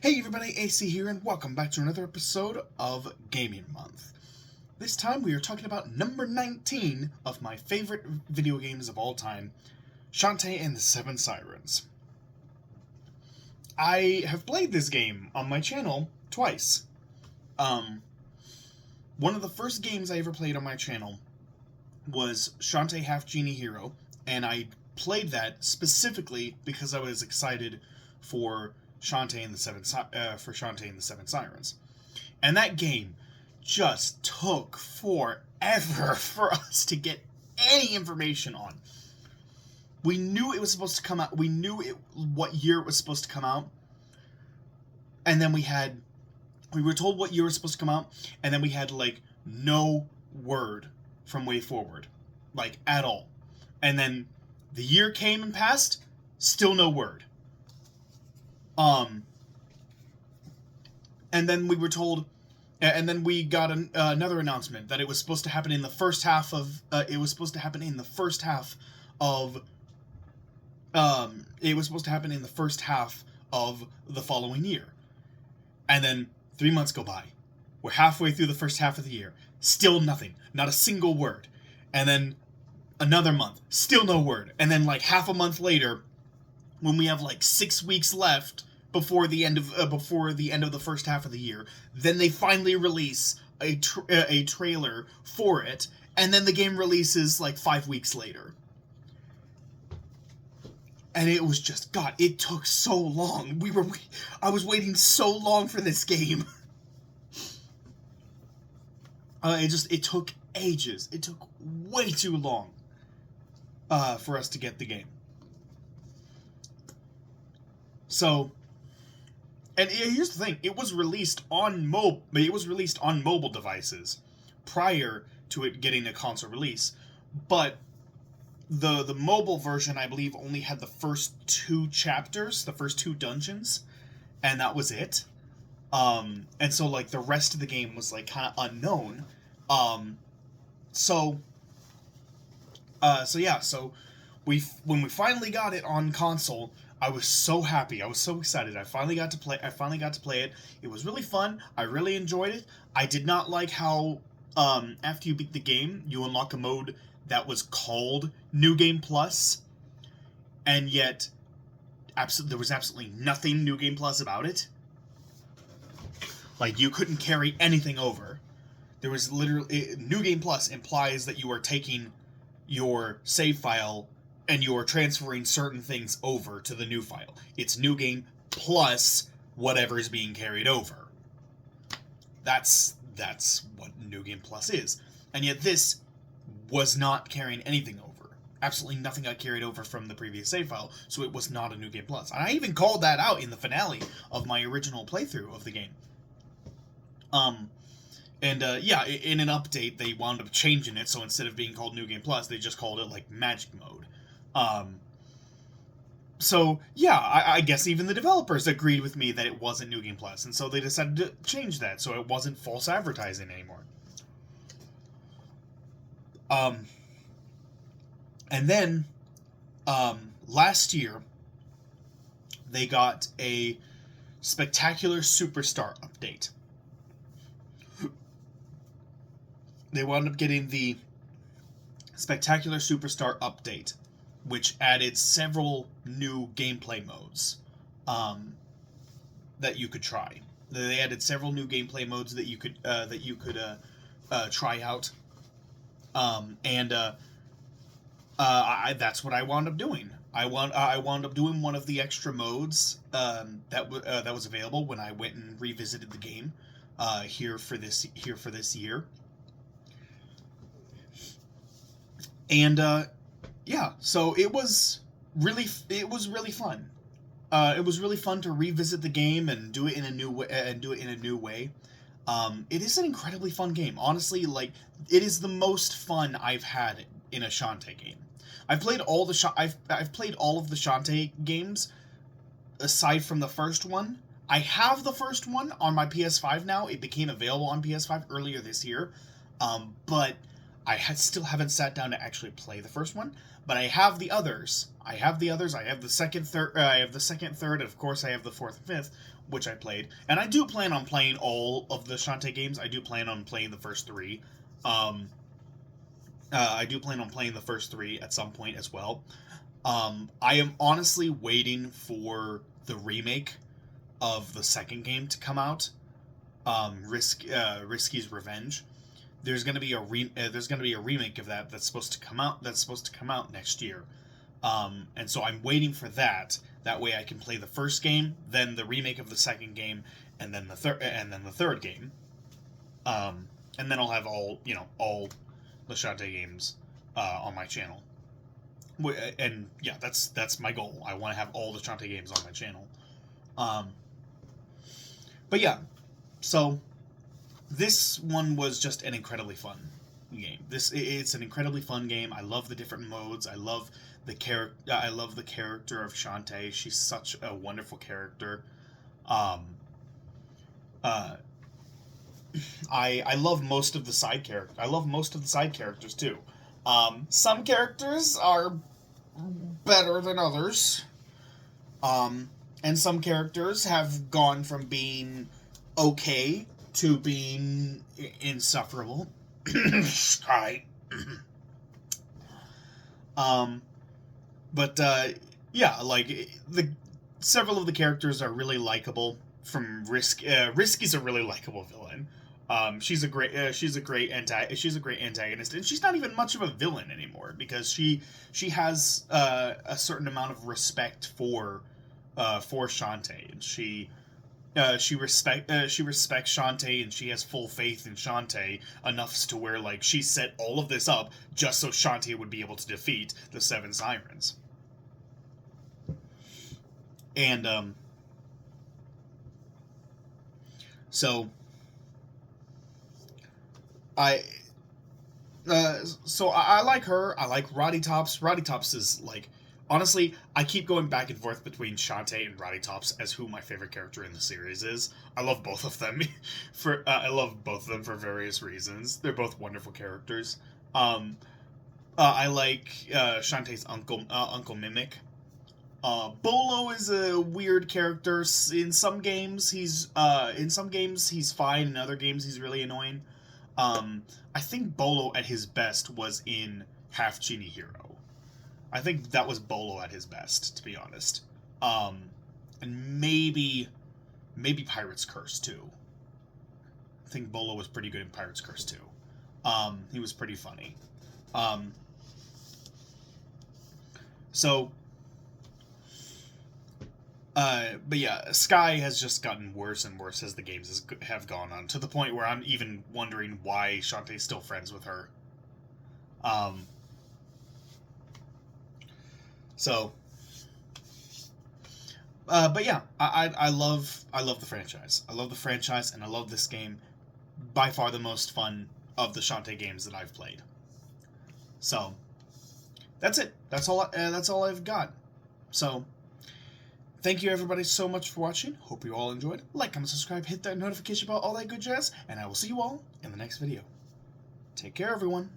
Hey everybody, AC here, and welcome back to another episode of Gaming Month. This time we are talking about number 19 of my favorite video games of all time, Shantae and the Seven Sirens. I have played this game on my channel twice. One of the first games I ever played on my channel was Shantae Half Genie Hero, and I played that specifically because I was excited for Shantae and the Seven Sirens. And that game just took forever for us to get any information on. We knew it was supposed to come out. We knew what year it was supposed to come out. And then we were told what year it was supposed to come out, and then we had no word from WayForward, at all. And then the year came and passed, still no word. And then we were told, and then we got another announcement that it was supposed to happen in the first half of, it was supposed to happen in the first half of the following year. And then 3 months go by. We're halfway through the first half of the year. Still nothing. Not a single word. And then another month. Still no word. And then half a month later, when we have 6 weeks left before the end of the first half of the year, then they finally release a trailer for it, and then the game releases 5 weeks later. And it was just, God, it took so long. I was waiting so long for this game. It took ages. It took way too long for us to get the game. So, and here's the thing: it was released on mobile devices prior to it getting a console release, but the mobile version, I believe, only had the first 2 chapters, the first 2 dungeons, and that was it. And so the rest of the game was kind of unknown. So when we finally got it on console, I was so happy. I was so excited. I finally got to play it. It was really fun. I really enjoyed it. I did not like how after you beat the game, you unlock a mode that was called New Game Plus, and yet there was absolutely nothing New Game Plus about it. You couldn't carry anything over. There was literally... New Game Plus implies that you are taking your save file and you are transferring certain things over to the new file. It's New Game plus whatever is being carried over. That's what New Game Plus is. And yet this was not carrying anything over. Absolutely nothing got carried over from the previous save file, so it was not a New Game Plus. And I even called that out in the finale of my original playthrough of the game. In an update, they wound up changing it, so instead of being called New Game Plus, they just called it, Magic Mode. I guess even the developers agreed with me that it wasn't New Game Plus, and so they decided to change that, so it wasn't false advertising anymore. And then, last year, they got a Spectacular Superstar update. They wound up getting the Spectacular Superstar update, which added several new gameplay modes that you could try. They added several new gameplay modes that you could try out, that's what I wound up doing. I wound up doing one of the extra modes that was available when I went and revisited the game here for this year. And so it was really fun. It was really fun to revisit the game and do it in a new way. It is an incredibly fun game. Honestly, it is the most fun I've had in a Shantae game. I've played all of the Shantae games aside from the first one. I have the first one on my PS5 now. It became available on PS5 earlier this year. But still haven't sat down to actually play the first one, but I have the others. I have the second, third. I have the second, third. And of course, I have the fourth and fifth, which I played. And I do plan on playing all of the Shantae games. I do plan on playing the first three. I do plan on playing the first three at some point as well. I am honestly waiting for the remake of the second game to come out. Risky's Revenge. There's gonna be a remake of that that's supposed to come out next year, and so I'm waiting for that. That way I can play the first game, then the remake of the second game, and then the third game, and then I'll have all the Shantae games on my channel. And yeah, that's my goal. I want to have all the Shantae games on my channel. But yeah, so. This one was just an incredibly fun game. It's an incredibly fun game. I love the different modes. I love the character of Shantae. She's such a wonderful character. I love most of the side characters. I love most of the side characters too. Some characters are better than others. And some characters have gone from being okay to being insufferable. Sky. Yeah, like several of the characters are really likable. Risky's a really likable villain. She's a great antagonist, and she's not even much of a villain anymore because she has a certain amount of respect for Shantae, and she respects Shantae, and she has full faith in Shantae enough to where like she set all of this up just so Shantae would be able to defeat the Seven Sirens. And so I like her. I like Roddy Tops. Roddy Tops is like, honestly, I keep going back and forth between Shantae and Roddy Tops as who my favorite character in the series is. I love both of them for various reasons. They're both wonderful characters. I like Shantae's Uncle Mimic. Bolo is a weird character. In some games he's fine. In other games he's really annoying. I think Bolo at his best was in Half Genie Hero. I think that was Bolo at his best, to be honest. And maybe Pirate's Curse too. I think Bolo was pretty good in Pirate's Curse too. He was pretty funny. But yeah, Sky has just gotten worse and worse as the games have gone on, to the point where I'm even wondering why Shantae's still friends with her. But yeah, I love the franchise. I love the franchise, and I love this game. By far the most fun of the Shantae games that I've played. So, that's it. That's all I've got. So, thank you everybody so much for watching. Hope you all enjoyed. Like, comment, subscribe, hit that notification bell, all that good jazz, and I will see you all in the next video. Take care, everyone.